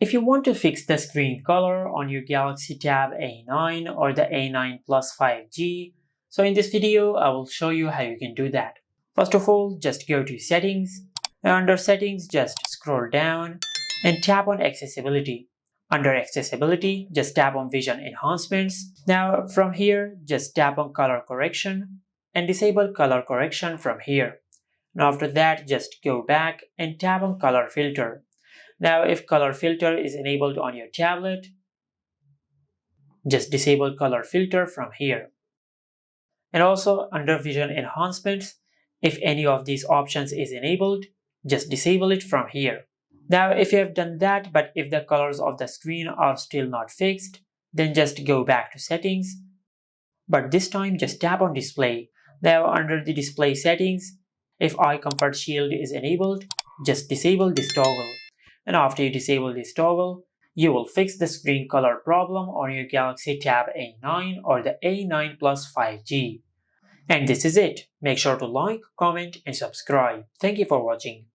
If you want to fix the screen color on your Galaxy Tab A9 or the A9 Plus 5G, so in this video I will show you how you can do that. First of all, just go to Settings, and under Settings just scroll down and tap on Accessibility. Under Accessibility, just tap on Vision Enhancements. Now from here, just tap on Color Correction and disable Color Correction from here. Now after that, just go back and tap on Color Filter. Now if color filter is enabled on your tablet, just disable color filter from here. And also under vision enhancements, if any of these options is enabled, just disable it from here. Now if you have done that, but if the colors of the screen are still not fixed, then just go back to settings. But this time just tap on display. Now under the display settings, if eye comfort shield is enabled, just disable this toggle. And after you disable this toggle, you will fix the screen color problem on your Galaxy Tab A9 or the A9 Plus 5G. And this is it. Make sure to like, comment and subscribe. Thank you for watching.